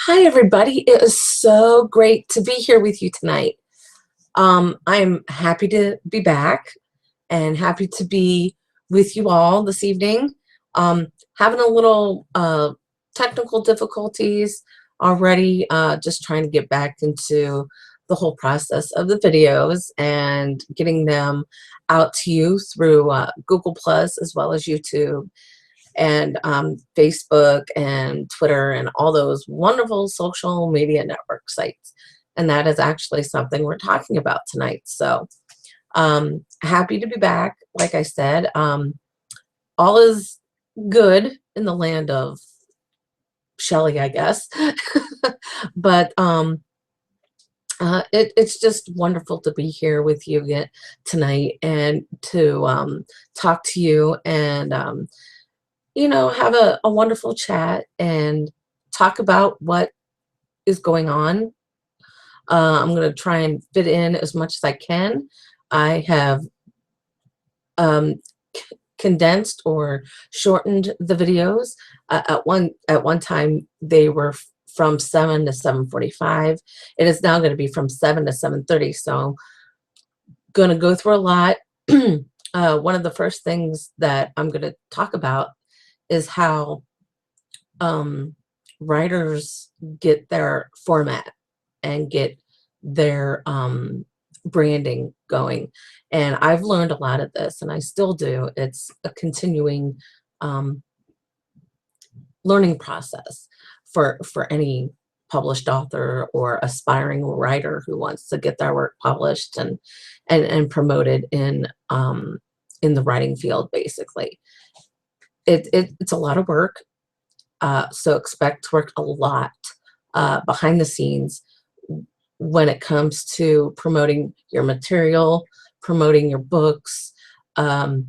Hi, everybody. It is so great to be here with you tonight. I'm happy to be back and happy to be with you all this evening. Having a little technical difficulties already, just trying to get back into the whole process of the videos and getting them out to you through Google Plus as well as YouTube and Facebook and Twitter and all those wonderful social media network sites. And that is actually something we're talking about tonight. So happy to be back. Like I said, all is good in the land of Shellie, I guess. But it's just wonderful to be here with you again tonight and to talk to you and have a wonderful chat and talk about what is going on. I'm going to try and fit in as much as I can. I have um, condensed or shortened the videos. At one time, they were from 7 to 7:45. It is now going to be from 7 to 7:30. So, going to go through a lot. One of the first things that I'm going to talk about is how writers get their format and get their branding going. And I've learned a lot of this, and I still do. It's a continuing um, learning process for any published author or aspiring writer who wants to get their work published and promoted in the writing field, basically. It's a lot of work. So expect to work a lot behind the scenes when it comes to promoting your material, promoting your books. And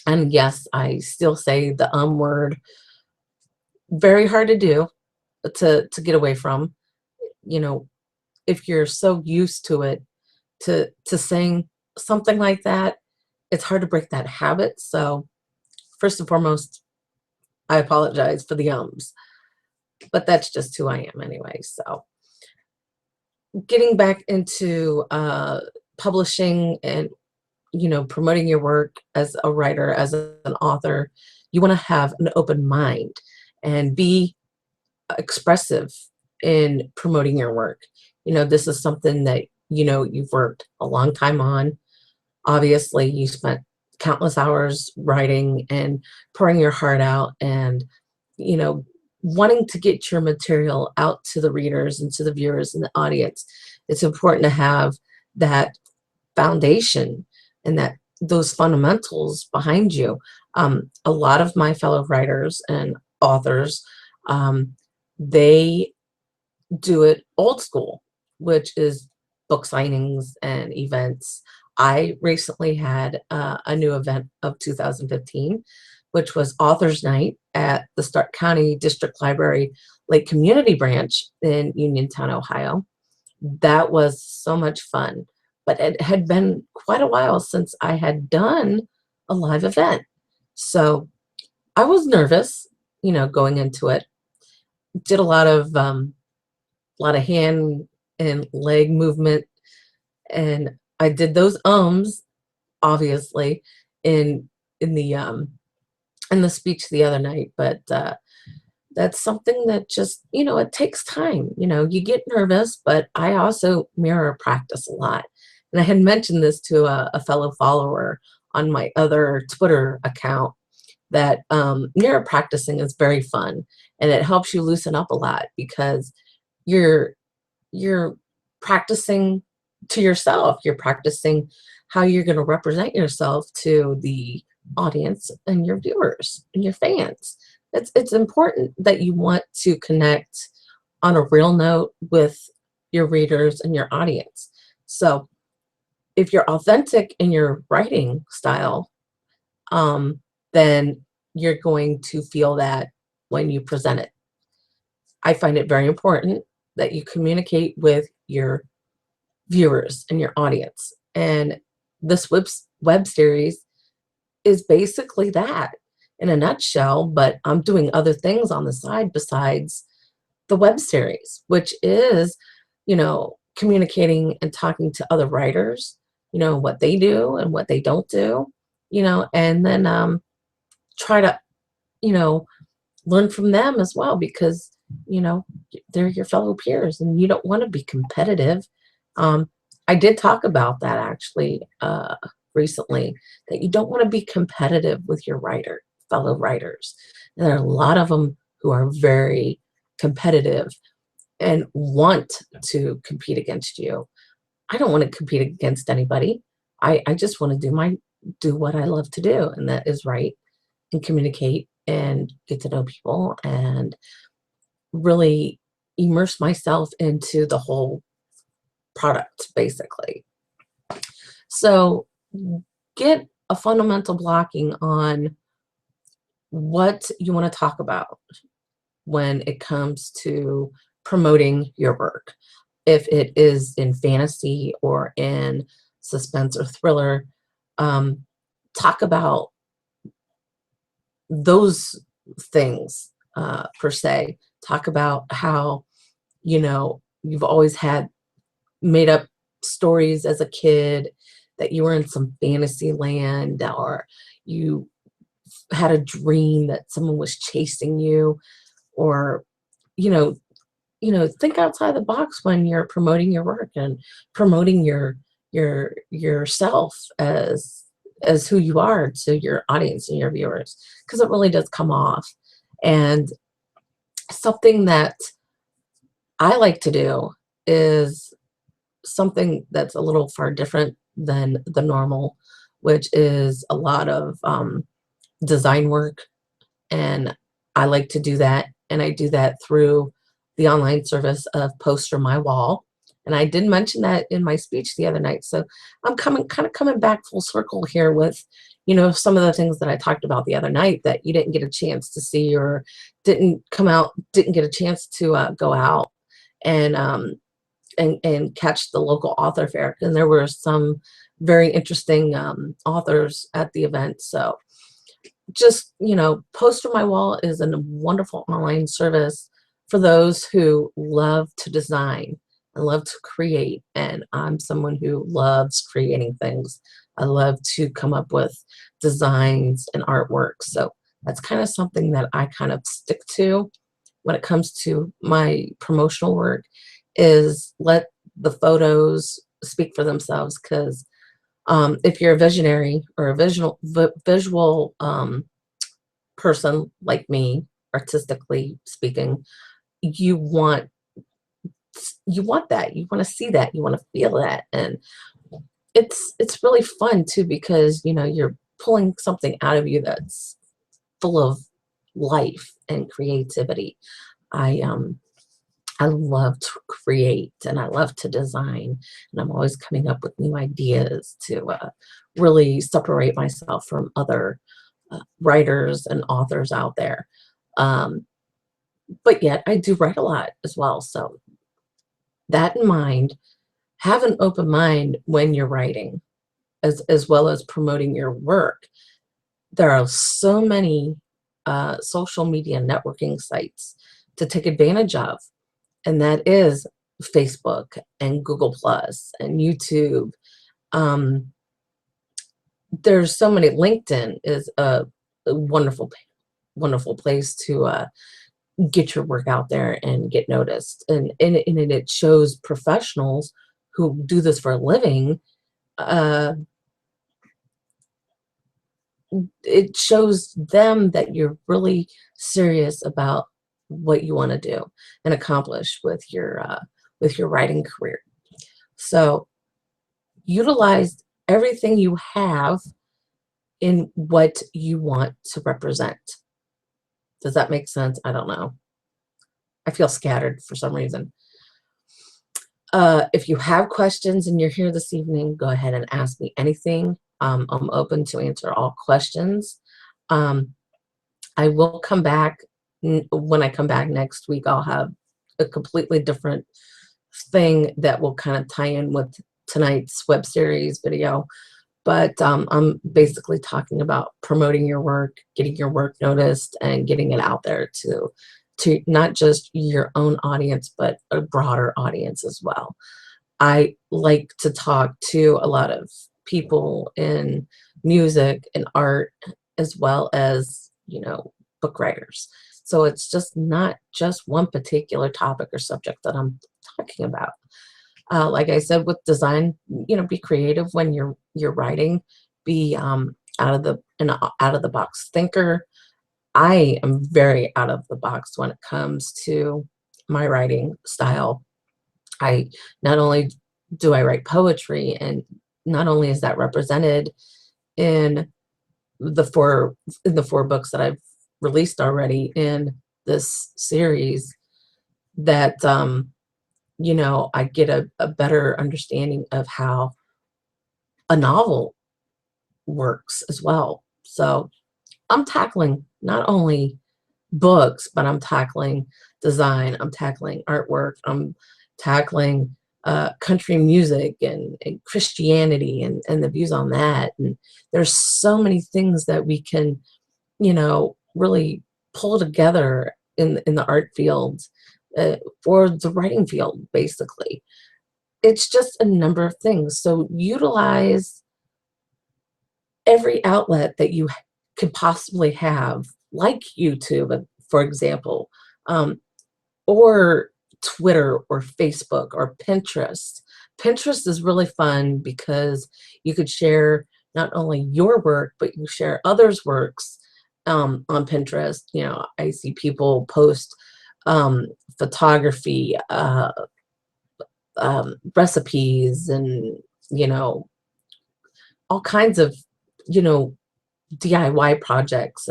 yes, I still say the word. Very hard to do, to get away from. You know, if you're so used to it, to saying something like that, it's hard to break that habit. So first and foremost, I apologize for the ums, but that's just who I am anyway. So getting back into publishing and promoting your work as a writer, as an author, you want to have an open mind and be expressive in promoting your work. This is something that you've worked a long time on. Obviously, you spent countless hours writing and pouring your heart out and wanting to get your material out to the readers and to the viewers and the audience. It's important to have that foundation and that those fundamentals behind you. A lot of my fellow writers and authors, they do it old school, which is book signings and events. I recently had a new event of 2015, which was Authors Night at the Stark County District Library Lake Community Branch in Uniontown, Ohio. That was so much fun, but it had been quite a while since I had done a live event. So I was nervous, going into it. Did a lot of hand and leg movement, and I did those obviously in in the speech the other night. But that's something that just it takes time. You get nervous, but I also mirror practice a lot. And I had mentioned this to a fellow follower on my other Twitter account, that mirror practicing is very fun, and it helps you loosen up a lot because you're you're practicing to yourself. You're practicing how you're going to represent yourself to the audience and your viewers and your fans. It's important that you want to connect on a real note with your readers and your audience. So if you're authentic in your writing style, then you're going to feel that when you present it. I find it very important that you communicate with your viewers and your audience. And this web series is basically that in a nutshell, but I'm doing other things on the side besides the web series, which is, communicating and talking to other writers, what they do and what they don't do, and then try to, you know, learn from them as well because, you know, they're your fellow peers and you don't want to be competitive. Um, I did talk about that actually recently, that you don't want to be competitive with your fellow writers. There are a lot of them who are very competitive and want to compete against you. I don't want to compete against anybody. I just want to do what I love to do, and that is write and communicate and get to know people and really immerse myself into the whole product, basically. So get a fundamental blocking on what you want to talk about when it comes to promoting your work. If it is in fantasy or in suspense or thriller, um, talk about those things per se. Talk about how, you've always had made up stories as a kid, that you were in some fantasy land, or you had a dream that someone was chasing you, or, you know, think outside the box when you're promoting your work and promoting yourself as who you are to your audience and your viewers, because it really does come off. And something that I like to do is something that's a little far different than the normal, which is a lot of design work. And I like to do that. And I do that through the online service of Poster My Wall. And I did mention that in my speech the other night. So I'm kind of coming back full circle here with, some of the things that I talked about the other night that you didn't get a chance to see, or didn't get a chance to go out and catch the local author fair. And there were some very interesting authors at the event. So just, Poster My Wall is a wonderful online service for those who love to design and love to create. And I'm someone who loves creating things. I love to come up with designs and artwork. So that's kind of something that I kind of stick to when it comes to my promotional work, is let the photos speak for themselves. Because if you're a visionary or a visual person like me, artistically speaking, you want that. You want to see that. You want to feel that, and it's really fun too, because you're pulling something out of you that's full of life and creativity. I love to create and I love to design, and I'm always coming up with new ideas to really separate myself from other writers and authors out there. Um, but yet I do write a lot as well. So that in mind, have an open mind when you're writing, as well as promoting your work. There are so many social media networking sites to take advantage of, and that is Facebook and Google Plus and YouTube. Um, there's so many. LinkedIn is a wonderful place to get your work out there and get noticed. And it shows professionals who do this for a living. Uh, it shows them that you're really serious about what you want to do and accomplish with your writing career. So utilize everything you have in what you want to represent. Does that make sense? I don't know. I feel scattered for some reason. If you have questions and you're here this evening, go ahead and ask me anything. I'm open to answer all questions. Um, I will come back. When I come back next week, I'll have a completely different thing that will kind of tie in with tonight's web series video. But I'm basically talking about promoting your work, getting your work noticed, and getting it out there to to not just your own audience, but a broader audience as well. I like to talk to a lot of people in music and art, as well as, book writers. So it's just not just one particular topic or subject that I'm talking about. Like I said, with design, be creative when you're writing. Be out of the box thinker. I am very out of the box when it comes to my writing style. I not only do I write poetry, and not only is that represented in the four in the four books that I've released already in this series, that I get a better understanding of how a novel works as well. So I'm tackling not only books, but I'm tackling design, I'm tackling artwork, I'm tackling country music and Christianity and the views on that. And there's so many things that we can, really pull together in the art field, or the writing field, basically. It's just a number of things. So utilize every outlet that you could possibly have, like YouTube, for example, um, or Twitter or Facebook or Pinterest. Pinterest is really fun because you could share not only your work, but you share others' works on Pinterest. I see people post photography, recipes, and you know all kinds of you know DIY projects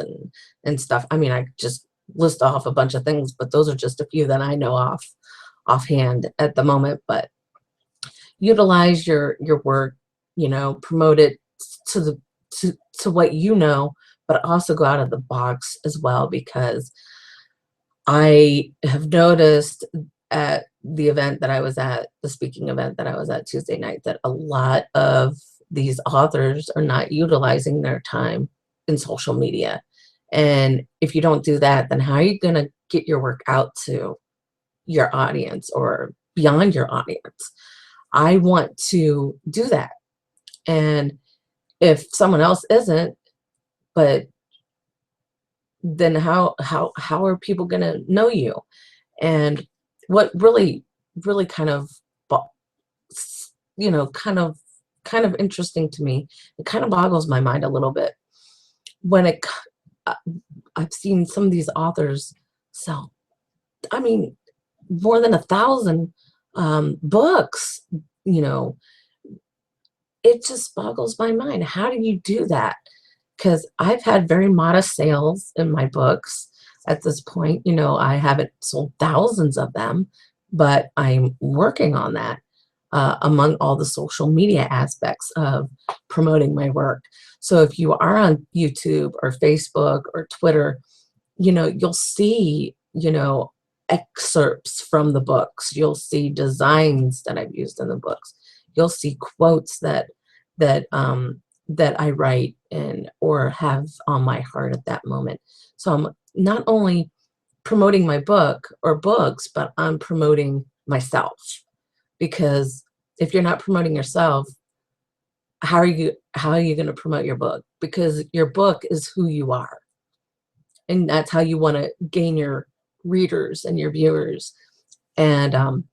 and stuff. I mean, I just list off a bunch of things, but those are just a few that I know offhand at the moment. But utilize your work, promote it to the to what but also go out of the box as well, because I have noticed at the event that I was at, the speaking event that I was at Tuesday night, that a lot of these authors are not utilizing their time in social media. And if you don't do that, then how are you going to get your work out to your audience or beyond your audience? I want to do that. And if someone else isn't, but then how are people going to know you? And what really kind of kind of interesting to me, it kind of boggles my mind a little bit when uh, I've seen some of these authors sell, I mean, more than 1,000 books. you know it just boggles my mind. How do you do that? Because I've had very modest sales in my books at this point. I haven't sold thousands of them, but I'm working on that, among all the social media aspects of promoting my work. So if you are on YouTube or Facebook or Twitter, you'll see, excerpts from the books. You'll see designs that I've used in the books. You'll see quotes that I write and or have on my heart at that moment. So I'm not only promoting my book or books, but I'm promoting myself. Because if you're not promoting yourself, how are you going to promote your book? Because your book is who you are. And that's how you want to gain your readers and your viewers. And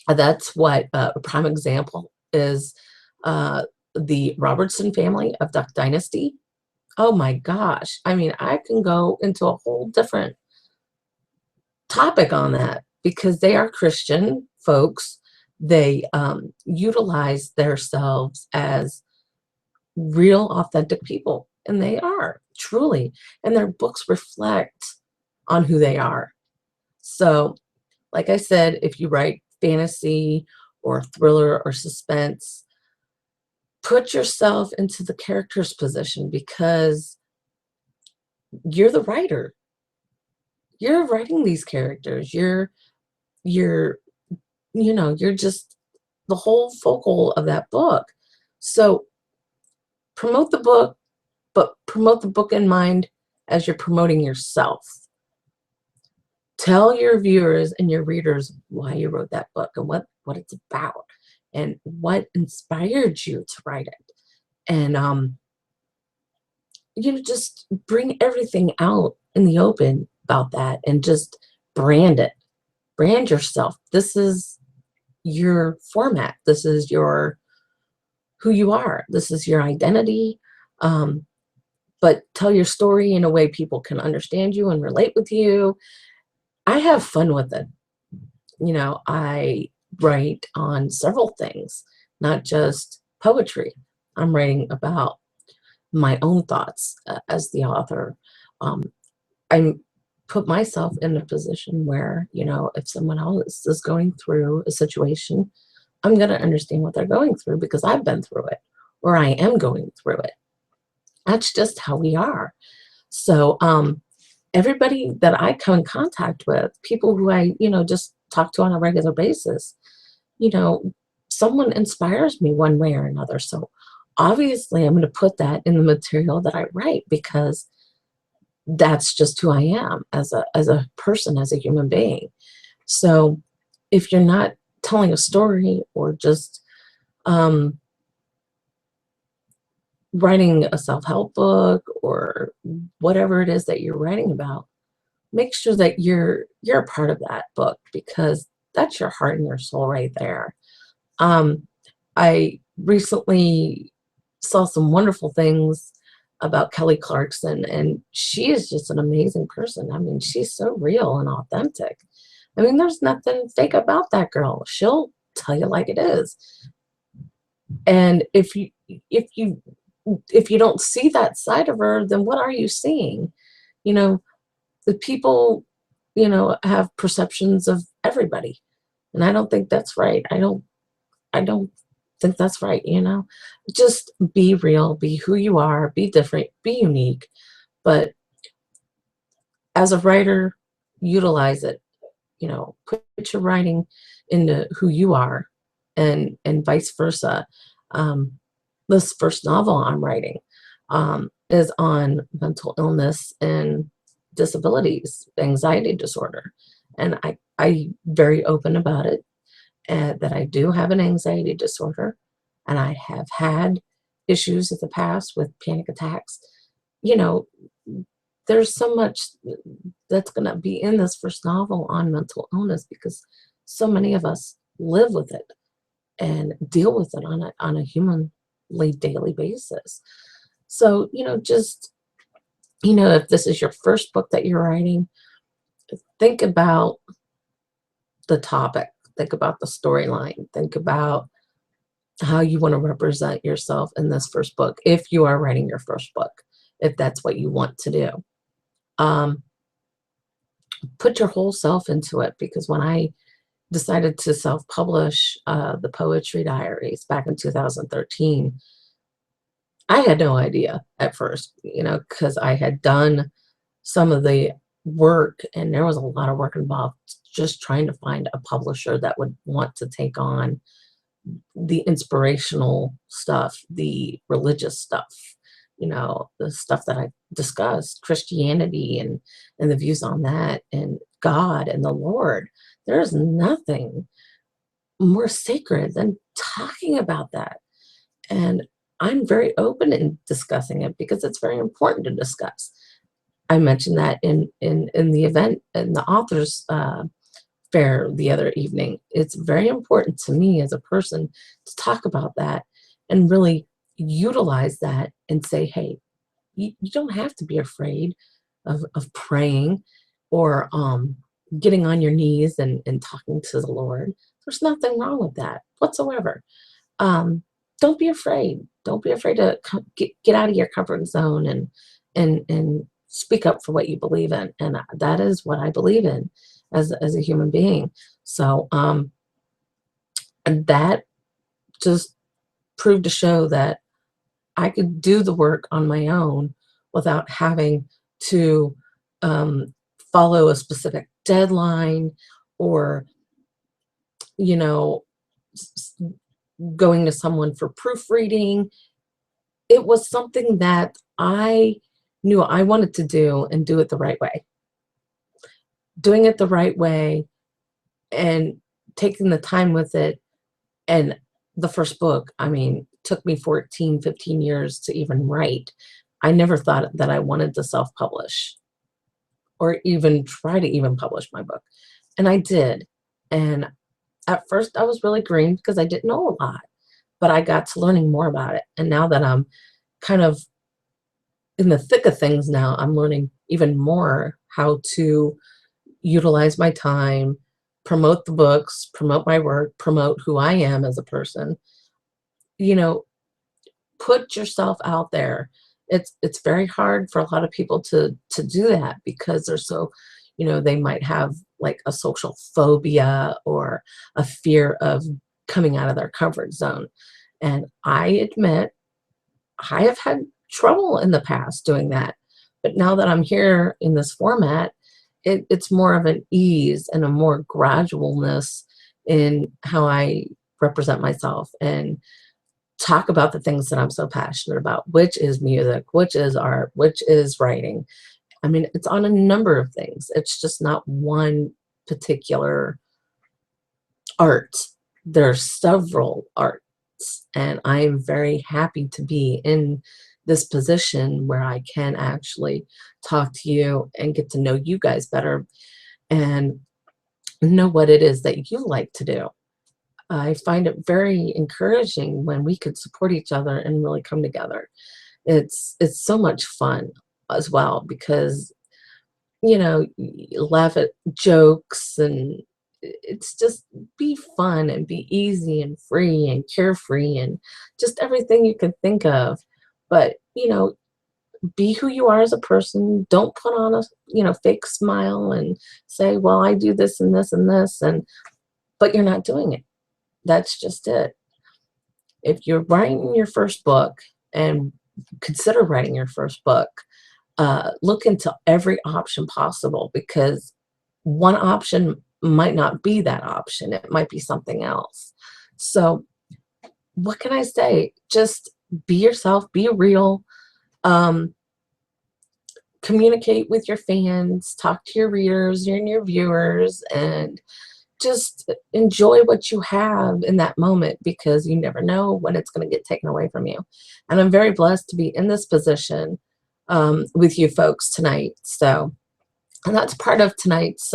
that's what a prime example is, the Robertson family of Duck Dynasty. Oh my gosh. I mean, I can go into a whole different topic on that, because they are Christian folks. They utilize themselves as real, authentic people, and they are truly, and their books reflect on who they are. So, like I said, if you write fantasy or thriller or suspense, put yourself into the character's position, because you're the writer. You're writing these characters. You're you're just the whole focal of that book. So promote the book, but promote the book in mind as you're promoting yourself. Tell your viewers and your readers why you wrote that book and what it's about and what inspired you to write it. And just bring everything out in the open about that and just brand it. Brand yourself. This is your format. This is your who you are. This is your identity. Um, but tell your story in a way people can understand you and relate with you. I have fun with it. I write on several things, not just poetry. I'm writing about my own thoughts as the author. Um, I put myself in a position where, if someone else is going through a situation, I'm going to understand what they're going through because I've been through it or I am going through it. That's just how we are. So, everybody that I come in contact with, people who I, just talk to on a regular basis, you know, someone inspires me one way or another. So obviously I'm going to put that in the material that I write because that's just who I am as a person, as a human being. So if you're not telling a story or just um, writing a self-help book or whatever it is that you're writing about, make sure that you're a part of that book because that's your heart and your soul right there. Um, I recently saw some wonderful things about Kelly Clarkson, and she is just an amazing person. I mean, she's so real and authentic. I mean, there's nothing fake about that girl. She'll tell you like it is. And if you don't see that side of her, then what are you seeing? You know, the people, have perceptions of everybody. And I don't think that's right. I don't think that's right. Just be real, be who you are, be different, be unique. But as a writer, utilize it, put your writing into who you are and vice versa. Um, this first novel I'm writing is on mental illness and disabilities, anxiety disorder. And I very open about it that I do have an anxiety disorder and I have had issues in the past with panic attacks. You know, there's so much that's going to be in this first novel on mental illness because so many of us live with it and deal with it on a humanly daily basis. So, just, if this is your first book that you're writing, think about the topic, think about the storyline, think about how you want to represent yourself in this first book, if you are writing your first book, if that's what you want to do. Um, put your whole self into it because when I decided to self-publish the Poetry Diaries back in 2013, I had no idea at first, because I had done some of the work and there was a lot of work involved just trying to find a publisher that would want to take on the inspirational stuff, the religious stuff, the stuff that I discussed, Christianity and the views on that, and God and the Lord. There is nothing more sacred than talking about that. And I'm very open in discussing it because it's very important to discuss. I mentioned that in the event in the authors fair the other evening. It's very important to me as a person to talk about that and really utilize that and say, hey, you don't have to be afraid of praying or getting on your knees and talking to the Lord. There's nothing wrong with that whatsoever. Um, don't be afraid. Don't be afraid to get out of your comfort zone and speak up for what you believe in. And that is what I believe in as a human being. So and that just proved to show that I could do the work on my own without having to follow a specific deadline or, you know, going to someone for proofreading. It was something that I knew I wanted to do and do it the right way. doing it the right way and taking the time with it. And the first book, I mean, took me 14, 15 years to even write. I never thought that I wanted to self-publish or even try to even publish my book. And I did. And at first I was really green because I didn't know a lot, but I got to learning more about it. And now that I'm kind of in the thick of things now, I'm learning even more how to utilize my time, promote the books, promote my work, promote who I am as a person. You know, put yourself out there. It's very hard for a lot of people to do that because they're so, they might have like a social phobia or a fear of coming out of their comfort zone. And I admit I have had trouble in the past doing that. But now that I'm here in this format, it's more of an ease and a more gradualness in how I represent myself and talk about the things that I'm so passionate about, which is music, which is art, which is writing. I mean, it's on a number of things. It's just not one particular art. There's several arts, and I am very happy to be in this position where I can actually talk to you and get to know you guys better and know what it is that you like to do. I find it very encouraging when we could support each other and really come together. It's so much fun as well because you laugh at jokes and it's just be fun and be easy and free and carefree and just everything you can think of. But be who you are as a person. Don't put on a fake smile and say, well, I do this and this and this, and but you're not doing it. That's just it. If you're writing your first book and consider writing your first book, look into every option possible because one option might not be that option. It might be something else. So what can I say? Just be yourself, be real, um, communicate with your fans, talk to your readers and your viewers, and just enjoy what you have in that moment because you never know when it's going to get taken away from you. And I'm very blessed to be in this position with you folks tonight. So, and that's part of tonight's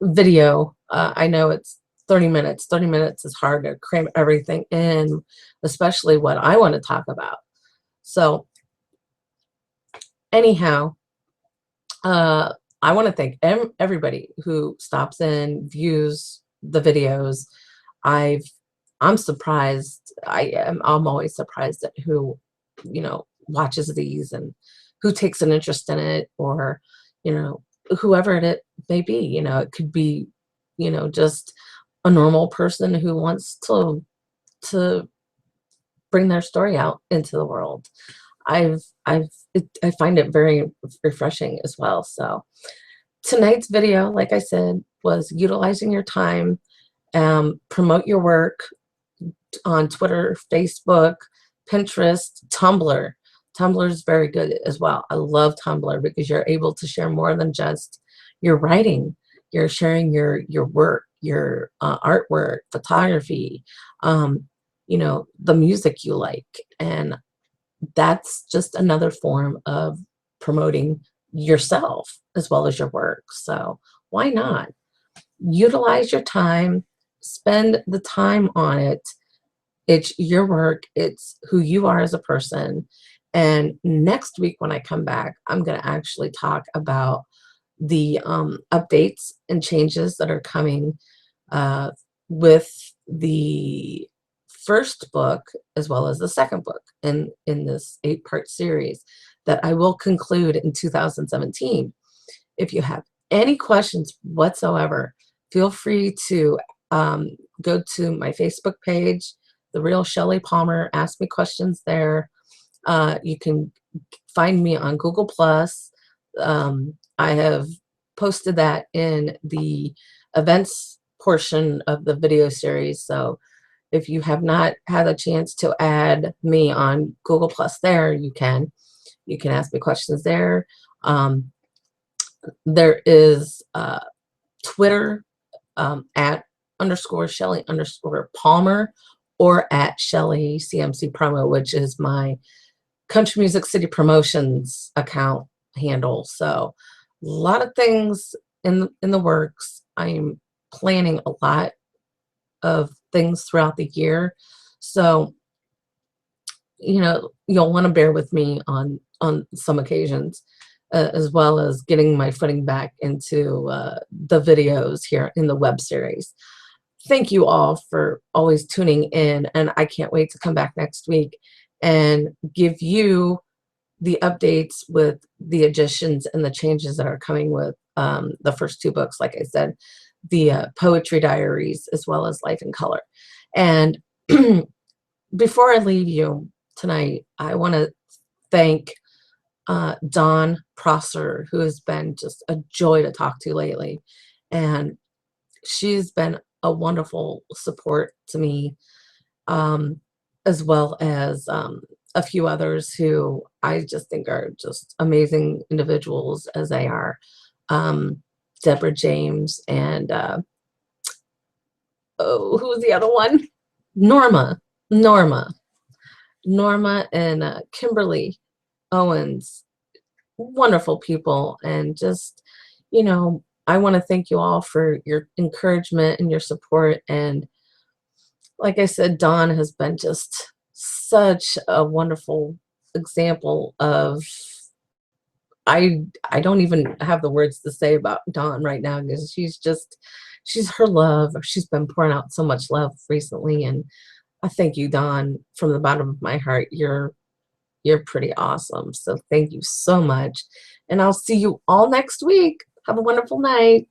video. I know it's 30 minutes. 30 minutes is hard to cram everything in, especially what I want to talk about. So, anyhow, I want to thank everybody who stops in, views the videos. I've I'm surprised. I'm always surprised at who, watches these and who takes an interest in it, or, you know, whoever it may be. It could be, just a normal person who wants to bring their story out into the world. I find it very refreshing as well. So tonight's video, like I said, was utilizing your time, promote your work on Twitter, Facebook, Pinterest, Tumblr. Tumblr is very good as well. I love Tumblr because you're able to share more than just your writing. You're sharing your work, your artwork, photography, the music you like, and that's just another form of promoting yourself as well as your work. So why not utilize your time, spend the time on it. It's your work, it's who you are as a person. And next week when I come back, I'm going to actually talk about the updates and changes that are coming with the first book as well as the second book in this 8-part series that I will conclude in 2017. If you have any questions whatsoever, feel free to go to my Facebook page, The Real Shellie Palmer. Ask me questions there. You can find me on Google Plus. I have posted that in the events portion of the video series. So if you have not had a chance to add me on Google Plus there, you can ask me questions there. There is Twitter at underscore Shellie underscore Palmer, or at Shellie CMC Promo, which is my Country Music City Promotions account handle. So a lot of things in the works. I'm planning a lot of things throughout the year. So, you'll want to bear with me on some occasions, as well as getting my footing back into the videos here in the web series. Thank you all for always tuning in, and I can't wait to come back next week and give you the updates with the additions and the changes that are coming with the first two books, like I said, the Poetry Diaries, as well as Life in Color. And before I leave you tonight, I want to thank Dawn Prosser, who has been just a joy to talk to lately. And she's been a wonderful support to me, as well as a few others who I just think are just amazing individuals as they are. Deborah James and oh, who was the other one? Norma. Norma. Norma and Kimberly Owens. Wonderful people. And just, I want to thank you all for your encouragement and your support. And like I said, Dawn has been just such a wonderful example of, I don't even have the words to say about Dawn right now, because she's her love. She's been pouring out so much love recently, and I thank you, Dawn, from the bottom of my heart. You're pretty awesome. So thank you so much. And I'll see you all next week. Have a wonderful night.